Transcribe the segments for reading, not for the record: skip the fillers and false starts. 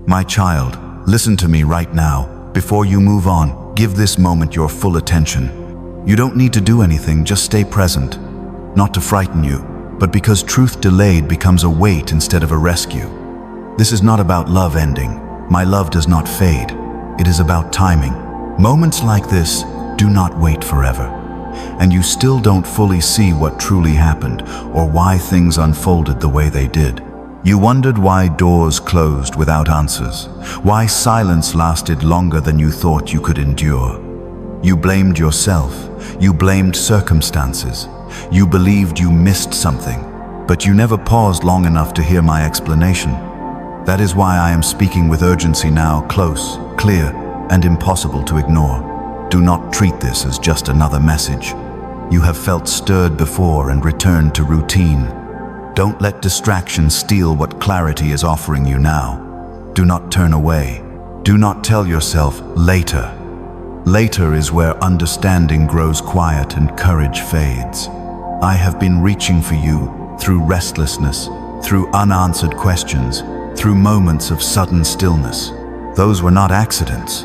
My child, listen to me right now. Before you move on, give this moment your full attention. You don't need to do anything, just stay present. Not to frighten you, but because truth delayed becomes a weight instead of a rescue. This is not about love ending. My love does not fade. It is about timing. Moments like this do not wait forever. And you still don't fully see what truly happened or why things unfolded the way they did. You wondered why doors closed without answers, why silence lasted longer than you thought you could endure. You blamed yourself, you blamed circumstances, you believed you missed something, but you never paused long enough to hear my explanation. That is why I am speaking with urgency now, close, clear, and impossible to ignore. Do not treat this as just another message. You have felt stirred before and returned to routine. Don't let distraction steal what clarity is offering you now. Do not turn away. Do not tell yourself later. Later is where understanding grows quiet and courage fades. I have been reaching for you through restlessness, through unanswered questions, through moments of sudden stillness. Those were not accidents.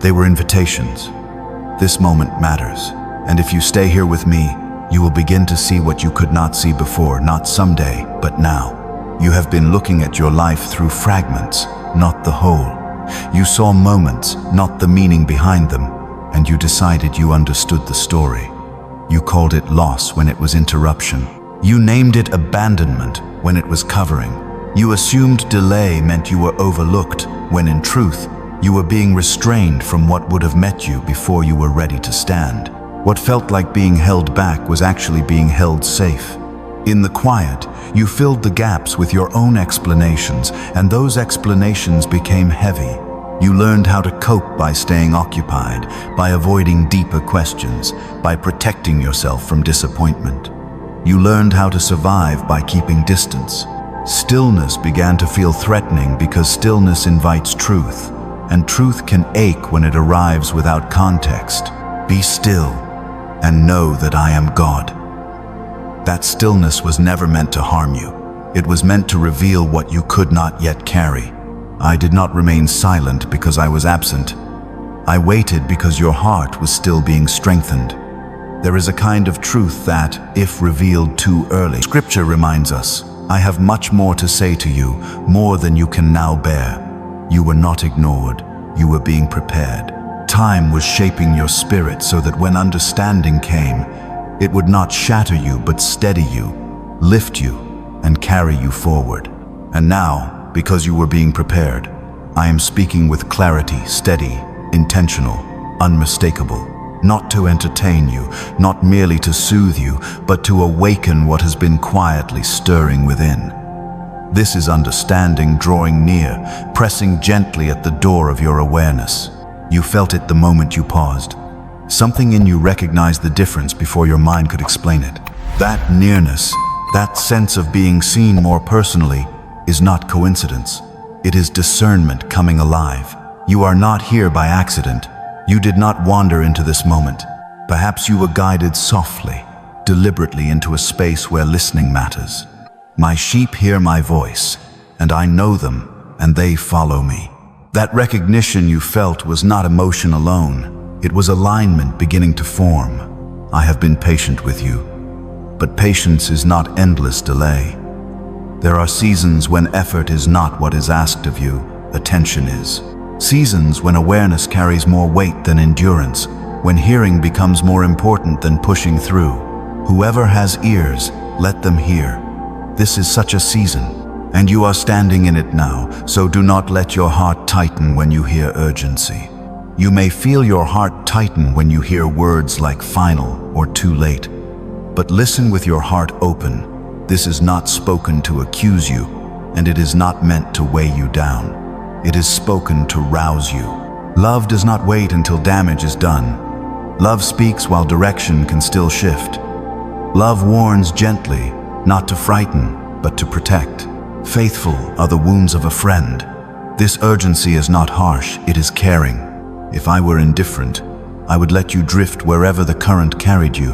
They were invitations. This moment matters, and if you stay here with me, you will begin to see what you could not see before, not someday, but now. You have been looking at your life through fragments, not the whole. You saw moments, not the meaning behind them, and you decided you understood the story. You called it loss when it was interruption. You named it abandonment when it was covering. You assumed delay meant you were overlooked, when in truth, you were being restrained from what would have met you before you were ready to stand. What felt like being held back was actually being held safe. In the quiet, you filled the gaps with your own explanations, and those explanations became heavy. You learned how to cope by staying occupied, by avoiding deeper questions, by protecting yourself from disappointment. You learned how to survive by keeping distance. Stillness began to feel threatening because stillness invites truth, and truth can ache when it arrives without context. Be still and know that I am God. That stillness was never meant to harm you. It was meant to reveal what you could not yet carry. I did not remain silent because I was absent. I waited because your heart was still being strengthened. There is a kind of truth that, if revealed too early, Scripture reminds us, I have much more to say to you, more than you can now bear. You were not ignored. You were being prepared. Time was shaping your spirit so that when understanding came, it would not shatter you but steady you, lift you, and carry you forward. And now, because you were being prepared, I am speaking with clarity, steady, intentional, unmistakable. Not to entertain you, not merely to soothe you, but to awaken what has been quietly stirring within. This is understanding drawing near, pressing gently at the door of your awareness. You felt it the moment you paused. Something in you recognized the difference before your mind could explain it. That nearness, that sense of being seen more personally, is not coincidence. It is discernment coming alive. You are not here by accident. You did not wander into this moment. Perhaps you were guided softly, deliberately into a space where listening matters. My sheep hear my voice, and I know them, and they follow me. That recognition you felt was not emotion alone. It was alignment beginning to form. I have been patient with you, but patience is not endless delay. There are seasons when effort is not what is asked of you, attention is. Seasons when awareness carries more weight than endurance, when hearing becomes more important than pushing through. Whoever has ears, let them hear. This is such a season, and you are standing in it now, so do not let your heart tighten when you hear urgency. You may feel your heart tighten when you hear words like final or too late, but listen with your heart open. This is not spoken to accuse you, and it is not meant to weigh you down. It is spoken to rouse you. Love does not wait until damage is done. Love speaks while direction can still shift. Love warns gently, not to frighten, but to protect. Faithful are the wounds of a friend. This urgency is not harsh, it is caring. If I were indifferent, I would let you drift wherever the current carried you,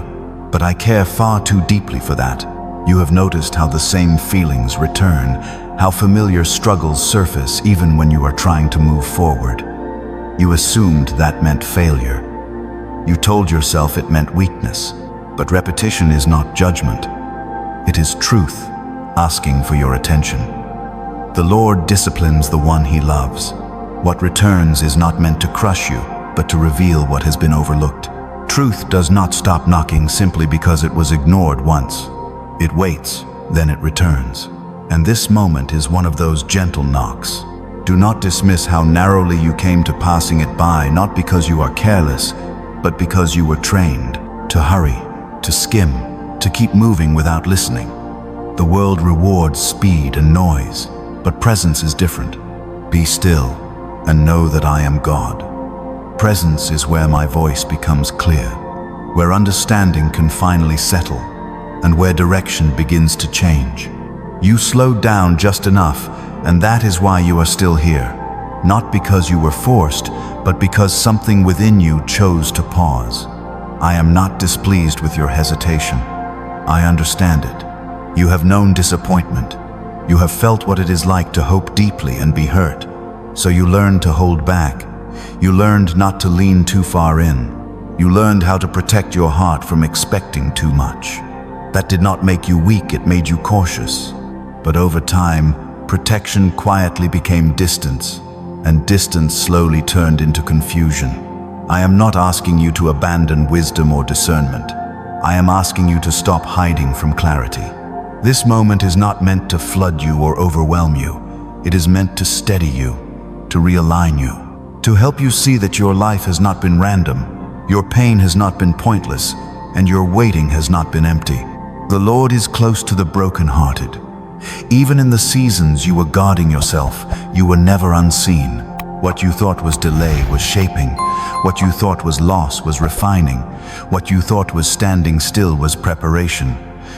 but I care far too deeply for that. You have noticed how the same feelings return, how familiar struggles surface even when you are trying to move forward. You assumed that meant failure. You told yourself it meant weakness, but repetition is not judgment. It is truth asking for your attention. The Lord disciplines the one He loves. What returns is not meant to crush you, but to reveal what has been overlooked. Truth does not stop knocking simply because it was ignored once. It waits, then it returns. And this moment is one of those gentle knocks. Do not dismiss how narrowly you came to passing it by, not because you are careless, but because you were trained to hurry, to skim, to keep moving without listening. The world rewards speed and noise, but presence is different. Be still and know that I am God. Presence is where my voice becomes clear, where understanding can finally settle, and where direction begins to change. You slowed down just enough, and that is why you are still here. Not because you were forced, but because something within you chose to pause. I am not displeased with your hesitation. I understand it. You have known disappointment. You have felt what it is like to hope deeply and be hurt. So you learned to hold back. You learned not to lean too far in. You learned how to protect your heart from expecting too much. That did not make you weak, it made you cautious. But over time, protection quietly became distance, and distance slowly turned into confusion. I am not asking you to abandon wisdom or discernment. I am asking you to stop hiding from clarity. This moment is not meant to flood you or overwhelm you. It is meant to steady you, to realign you, to help you see that your life has not been random, your pain has not been pointless, and your waiting has not been empty. The Lord is close to the brokenhearted. Even in the seasons you were guarding yourself, you were never unseen. What you thought was delay was shaping. What you thought was loss was refining. What you thought was standing still was preparation.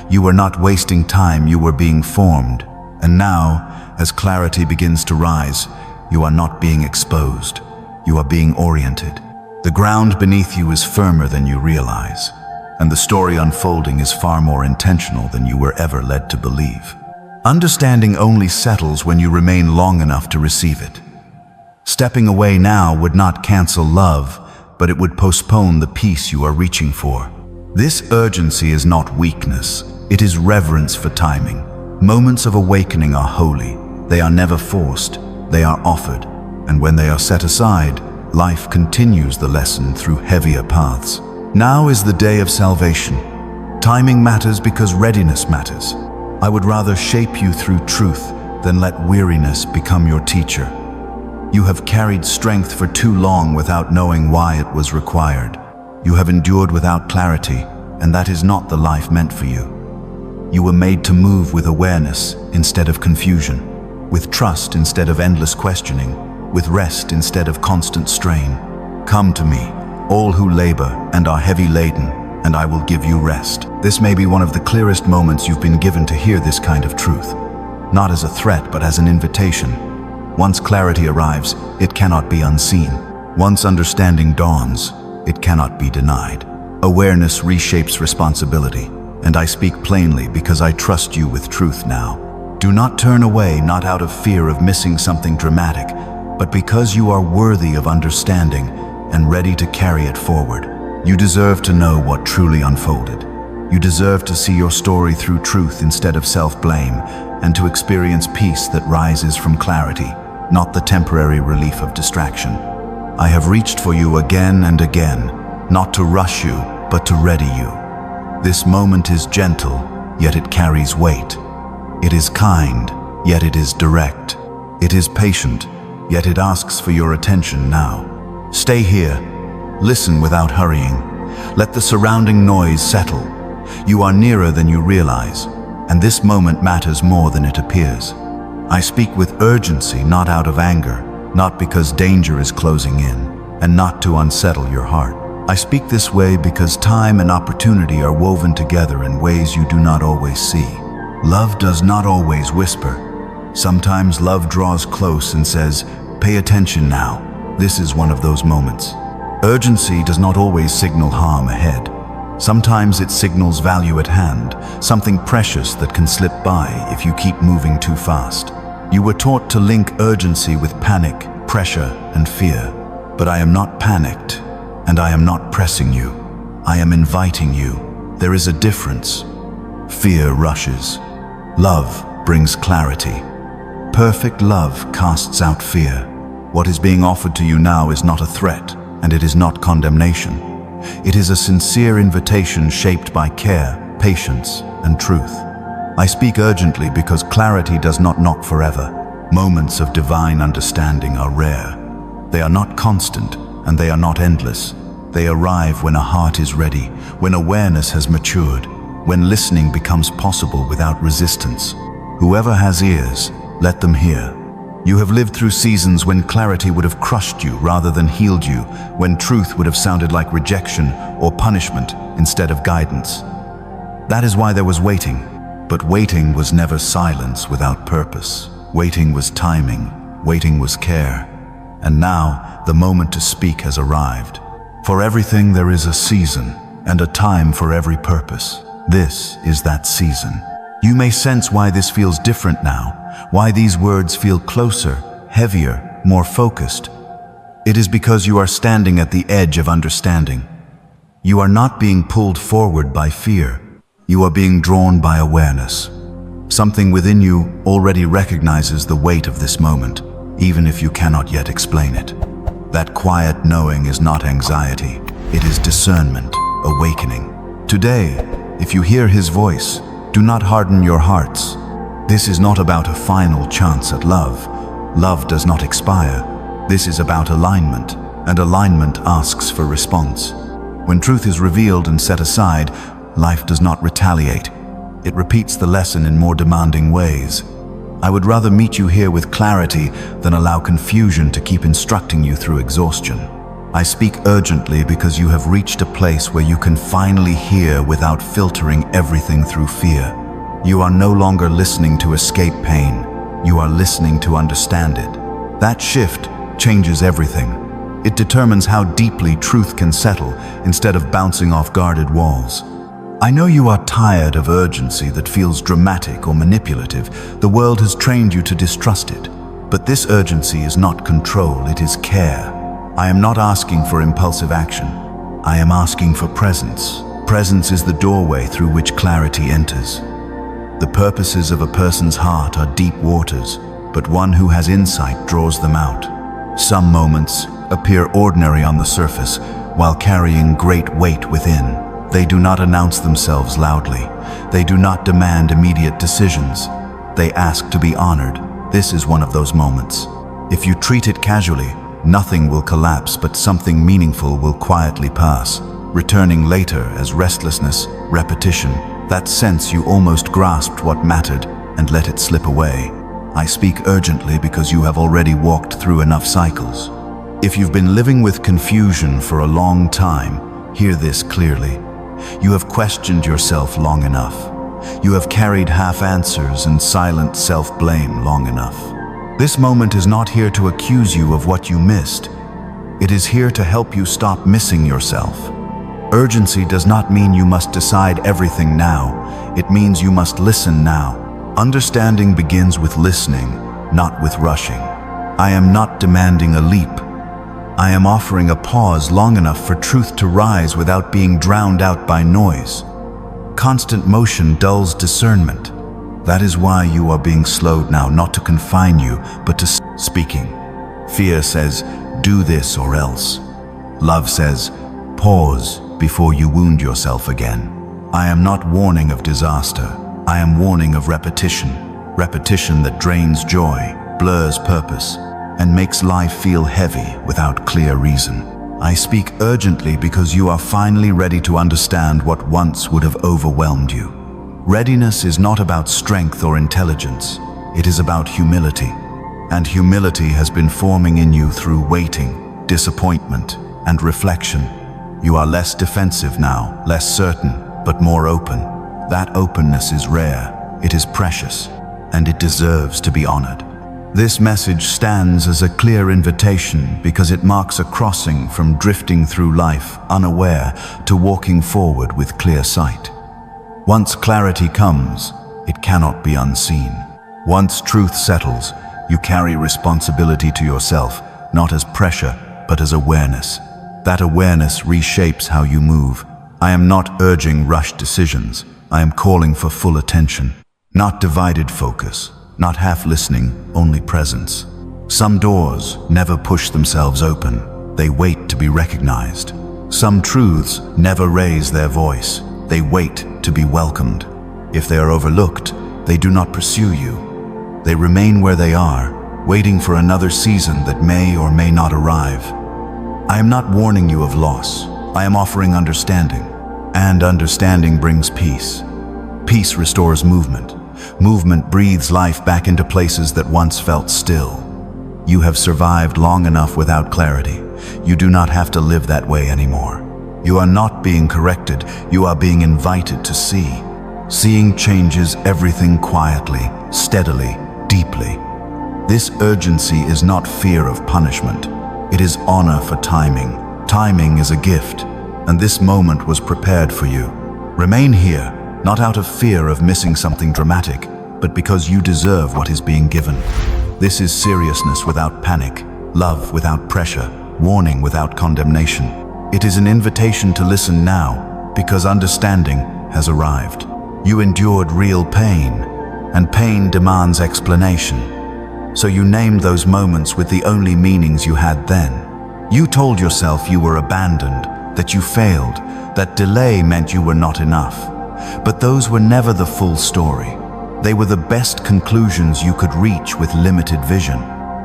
You were not wasting time, you were being formed. And now, as clarity begins to rise, you are not being exposed. You are being oriented. The ground beneath you is firmer than you realize, and the story unfolding is far more intentional than you were ever led to believe. Understanding only settles when you remain long enough to receive it. Stepping away now would not cancel love, but it would postpone the peace you are reaching for. This urgency is not weakness, it is reverence for timing. Moments of awakening are holy. They are never forced, they are offered. And when they are set aside, life continues the lesson through heavier paths. Now is the day of salvation. Timing matters because readiness matters. I would rather shape you through truth than let weariness become your teacher. You have carried strength for too long without knowing why it was required. You have endured without clarity, and that is not the life meant for you. You were made to move with awareness instead of confusion, with trust instead of endless questioning, with rest instead of constant strain. Come to me, all who labor and are heavy laden, and I will give you rest. This may be one of the clearest moments you've been given to hear this kind of truth, not as a threat but as an invitation. Once clarity arrives, it cannot be unseen. Once understanding dawns, it cannot be denied. Awareness reshapes responsibility, and I speak plainly because I trust you with truth now. Do not turn away, not out of fear of missing something dramatic, but because you are worthy of understanding and ready to carry it forward. You deserve to know what truly unfolded. You deserve to see your story through truth instead of self-blame, and to experience peace that rises from clarity, not the temporary relief of distraction. I have reached for you again and again, not to rush you, but to ready you. This moment is gentle, yet it carries weight. It is kind, yet it is direct. It is patient, yet it asks for your attention now. Stay here. Listen without hurrying. Let the surrounding noise settle. You are nearer than you realize, and this moment matters more than it appears. I speak with urgency, not out of anger, not because danger is closing in, and not to unsettle your heart. I speak this way because time and opportunity are woven together in ways you do not always see. Love does not always whisper. Sometimes love draws close and says, "Pay attention now." This is one of those moments. Urgency does not always signal harm ahead. Sometimes it signals value at hand, something precious that can slip by if you keep moving too fast. You were taught to link urgency with panic, pressure, and fear. But I am not panicked, and I am not pressing you. I am inviting you. There is a difference. Fear rushes. Love brings clarity. Perfect love casts out fear. What is being offered to you now is not a threat, and it is not condemnation. It is a sincere invitation shaped by care, patience, and truth. I speak urgently because clarity does not knock forever. Moments of divine understanding are rare. They are not constant, and they are not endless. They arrive when a heart is ready, when awareness has matured, when listening becomes possible without resistance. Whoever has ears, let them hear. You have lived through seasons when clarity would have crushed you rather than healed you, when truth would have sounded like rejection or punishment instead of guidance. That is why there was waiting. But waiting was never silence without purpose. Waiting was timing. Waiting was care. And now, the moment to speak has arrived. For everything there is a season, and a time for every purpose. This is that season. You may sense why this feels different now, why these words feel closer, heavier, more focused. It is because you are standing at the edge of understanding. You are not being pulled forward by fear. You are being drawn by awareness. Something within you already recognizes the weight of this moment, even if you cannot yet explain it. That quiet knowing is not anxiety, it is discernment, awakening. Today, if you hear His voice, do not harden your hearts. This is not about a final chance at love. Love does not expire. This is about alignment, and alignment asks for response. When truth is revealed and set aside, life does not retaliate. It repeats the lesson in more demanding ways. I would rather meet you here with clarity than allow confusion to keep instructing you through exhaustion. I speak urgently because you have reached a place where you can finally hear without filtering everything through fear. You are no longer listening to escape pain. You are listening to understand it. That shift changes everything. It determines how deeply truth can settle instead of bouncing off guarded walls. I know you are tired of urgency that feels dramatic or manipulative. The world has trained you to distrust it. But this urgency is not control, it is care. I am not asking for impulsive action. I am asking for presence. Presence is the doorway through which clarity enters. The purposes of a person's heart are deep waters, but one who has insight draws them out. Some moments appear ordinary on the surface, while carrying great weight within. They do not announce themselves loudly. They do not demand immediate decisions. They ask to be honored. This is one of those moments. If you treat it casually, nothing will collapse, but something meaningful will quietly pass, returning later as restlessness, repetition, that sense you almost grasped what mattered and let it slip away. I speak urgently because you have already walked through enough cycles. If you've been living with confusion for a long time, hear this clearly. You have questioned yourself long enough. You have carried half answers and silent self-blame long enough. This moment is not here to accuse you of what you missed. It is here to help you stop missing yourself. Urgency does not mean you must decide everything now. It means you must listen now. Understanding begins with listening, not with rushing. I am not demanding a leap. I am offering a pause long enough for truth to rise without being drowned out by noise. Constant motion dulls discernment. That is why you are being slowed now, not to confine you, but to speaking. Fear says, do this or else. Love says, pause before you wound yourself again. I am not warning of disaster. I am warning of repetition. Repetition that drains joy, blurs purpose, and makes life feel heavy without clear reason. I speak urgently because you are finally ready to understand what once would have overwhelmed you. Readiness is not about strength or intelligence. It is about humility. And humility has been forming in you through waiting, disappointment, and reflection. You are less defensive now, less certain, but more open. That openness is rare, it is precious, and it deserves to be honored. This message stands as a clear invitation because it marks a crossing from drifting through life unaware to walking forward with clear sight. Once clarity comes, it cannot be unseen. Once truth settles, You carry responsibility to yourself, not as pressure, but as awareness. That awareness reshapes how you move. I am not urging rushed decisions. I am calling for full attention. Not divided focus, not half listening, only presence. Some doors never push themselves open. They wait to be recognized. Some truths never raise their voice. They wait to be welcomed. If they are overlooked, they do not pursue you. They remain where they are, waiting for another season that may or may not arrive. I am not warning you of loss. I am offering understanding. And understanding brings peace. Peace restores movement. Movement breathes life back into places that once felt still. You have survived long enough without clarity. You do not have to live that way anymore. You are not being corrected. You are being invited to see. Seeing changes everything quietly, steadily, deeply. This urgency is not fear of punishment. It is honor for timing. Timing is a gift, and this moment was prepared for you. Remain here, not out of fear of missing something dramatic, but because you deserve what is being given. This is seriousness without panic, love without pressure, warning without condemnation. It is an invitation to listen now, because understanding has arrived. You endured real pain, and pain demands explanation. So you named those moments with the only meanings you had then. You told yourself you were abandoned, that you failed, that delay meant you were not enough. But those were never the full story. They were the best conclusions you could reach with limited vision.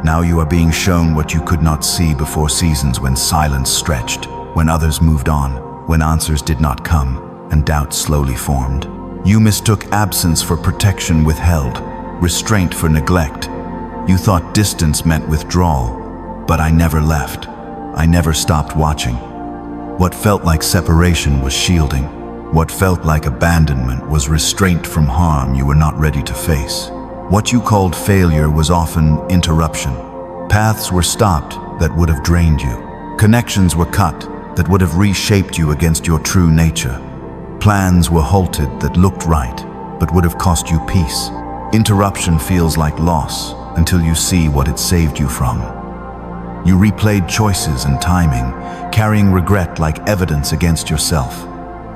Now you are being shown what you could not see before, seasons when silence stretched, when others moved on, when answers did not come, and doubt slowly formed. You mistook absence for protection withheld, restraint for neglect. You thought distance meant withdrawal, but I never left. I never stopped watching. What felt like separation was shielding. What felt like abandonment was restraint from harm you were not ready to face. What you called failure was often interruption. Paths were stopped that would have drained you. Connections were cut that would have reshaped you against your true nature. Plans were halted that looked right, but would have cost you peace. Interruption feels like loss until you see what it saved you from. You replayed choices and timing, carrying regret like evidence against yourself.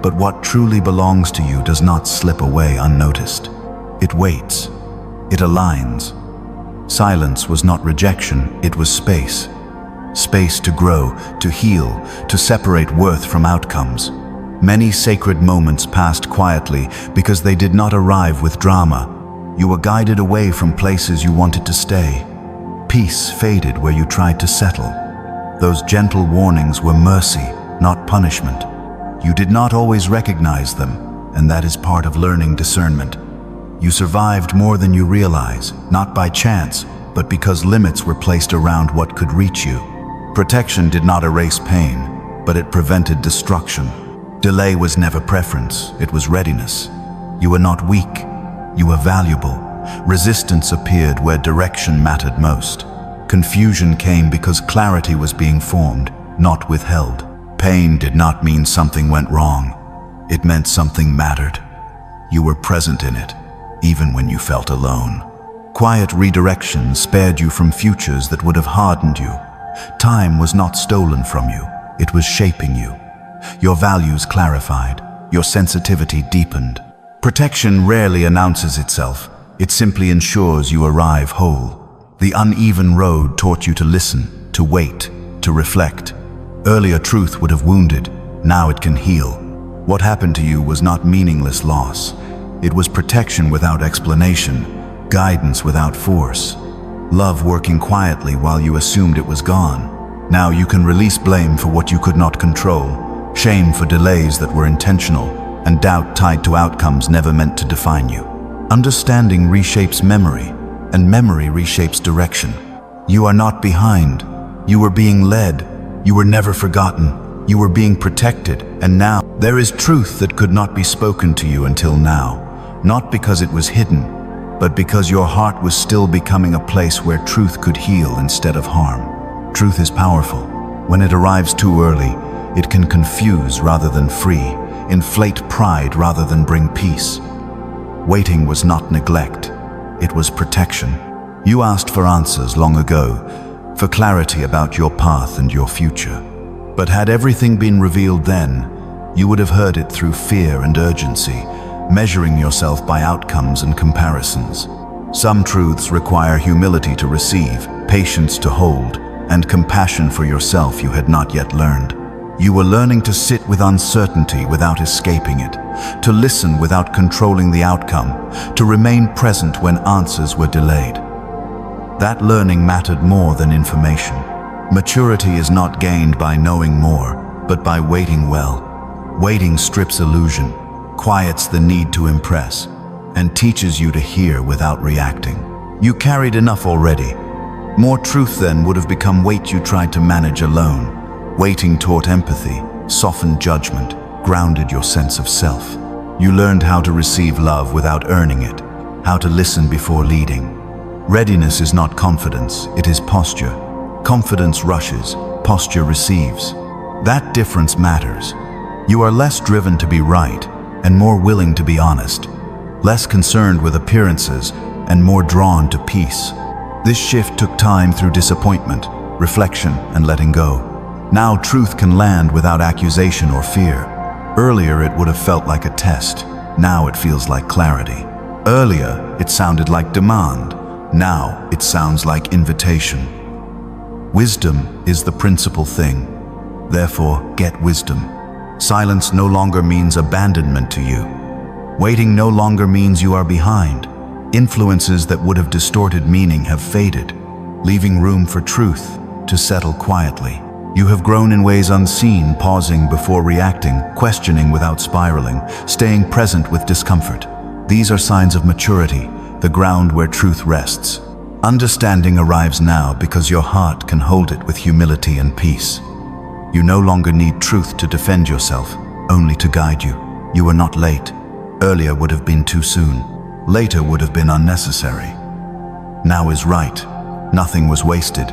But what truly belongs to you does not slip away unnoticed. It waits. It aligns. Silence was not rejection, it was space. Space to grow, to heal, to separate worth from outcomes. Many sacred moments passed quietly because they did not arrive with drama. You were guided away from places you wanted to stay. Peace faded where you tried to settle. Those gentle warnings were mercy, not punishment. You did not always recognize them, and that is part of learning discernment. You survived more than you realize, not by chance, but because limits were placed around what could reach you. Protection did not erase pain, but it prevented destruction. Delay was never preference, it was readiness. You were not weak, you were valuable. Resistance appeared where direction mattered most. Confusion came because clarity was being formed, not withheld. Pain did not mean something went wrong. It meant something mattered. You were present in it, even when you felt alone. Quiet redirection spared you from futures that would have hardened you. Time was not stolen from you, it was shaping you. Your values clarified, your sensitivity deepened. Protection rarely announces itself, it simply ensures you arrive whole. The uneven road taught you to listen, to wait, to reflect. Earlier truth would have wounded, now it can heal. What happened to you was not meaningless loss. It was protection without explanation, guidance without force. Love working quietly while you assumed it was gone. Now you can release blame for what you could not control, shame for delays that were intentional, and doubt tied to outcomes never meant to define you. Understanding reshapes memory, and memory reshapes direction. You are not behind. You were being led. You were never forgotten. You were being protected, and now there is truth that could not be spoken to you until now. Not because it was hidden, but because your heart was still becoming a place where truth could heal instead of harm. Truth is powerful. When it arrives too early, it can confuse rather than free, inflate pride rather than bring peace. Waiting was not neglect, it was protection. You asked for answers long ago, for clarity about your path and your future. But had everything been revealed then, you would have heard it through fear and urgency, measuring yourself by outcomes and comparisons. Some truths require humility to receive, patience to hold, and compassion for yourself you had not yet learned. You were learning to sit with uncertainty without escaping it, to listen without controlling the outcome, to remain present when answers were delayed. That learning mattered more than information. Maturity is not gained by knowing more, but by waiting well. Waiting strips illusion, quiets the need to impress, and teaches you to hear without reacting. You carried enough already. More truth then would have become weight you tried to manage alone. Waiting taught empathy, softened judgment, grounded your sense of self. You learned how to receive love without earning it, how to listen before leading. Readiness is not confidence, it is posture. Confidence rushes, posture receives. That difference matters. You are less driven to be right and more willing to be honest, less concerned with appearances and more drawn to peace. This shift took time through disappointment, reflection, and letting go. Now truth can land without accusation or fear. Earlier it would have felt like a test. Now it feels like clarity. Earlier it sounded like demand. Now it sounds like invitation. Wisdom is the principal thing. Therefore, get wisdom. Silence no longer means abandonment to you. Waiting no longer means you are behind. Influences that would have distorted meaning have faded, leaving room for truth to settle quietly. You have grown in ways unseen, pausing before reacting, questioning without spiraling, staying present with discomfort. These are signs of maturity, the ground where truth rests. Understanding arrives now because your heart can hold it with humility and peace. You no longer need truth to defend yourself, only to guide you. You are not late. Earlier would have been too soon. Later would have been unnecessary. Now is right. Nothing was wasted.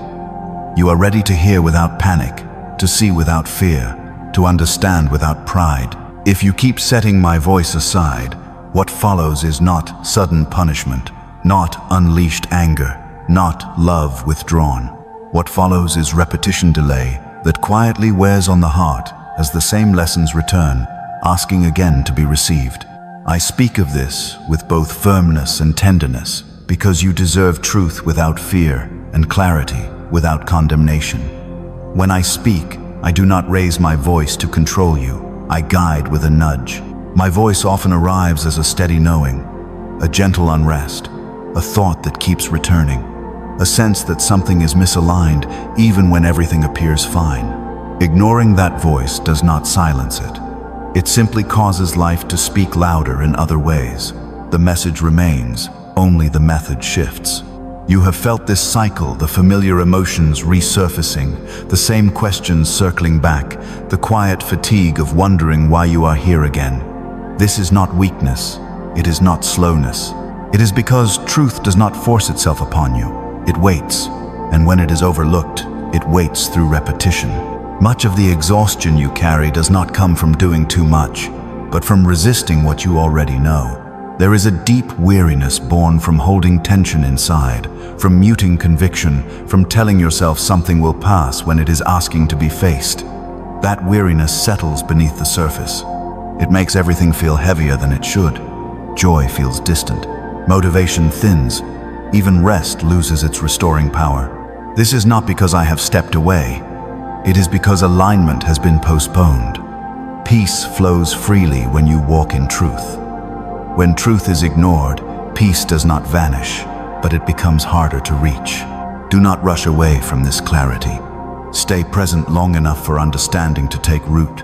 You are ready to hear without panic, to see without fear, to understand without pride. If you keep setting my voice aside, what follows is not sudden punishment, not unleashed anger, not love withdrawn. What follows is repetition delay that quietly wears on the heart as the same lessons return, asking again to be received. I speak of this with both firmness and tenderness because you deserve truth without fear and clarity without condemnation. When I speak, I do not raise my voice to control you. I guide with a nudge. My voice often arrives as a steady knowing, a gentle unrest, a thought that keeps returning, a sense that something is misaligned even when everything appears fine. Ignoring that voice does not silence it. It simply causes life to speak louder in other ways. The message remains, only the method shifts. You have felt this cycle, the familiar emotions resurfacing, the same questions circling back, the quiet fatigue of wondering why you are here again. This is not weakness. It is not slowness. It is because truth does not force itself upon you. It waits, and when it is overlooked, it waits through repetition. Much of the exhaustion you carry does not come from doing too much, but from resisting what you already know. There is a deep weariness born from holding tension inside, from muting conviction, from telling yourself something will pass when it is asking to be faced. That weariness settles beneath the surface. It makes everything feel heavier than it should. Joy feels distant. Motivation thins. Even rest loses its restoring power. This is not because I have stepped away. It is because alignment has been postponed. Peace flows freely when you walk in truth. When truth is ignored, peace does not vanish, but it becomes harder to reach. Do not rush away from this clarity. Stay present long enough for understanding to take root.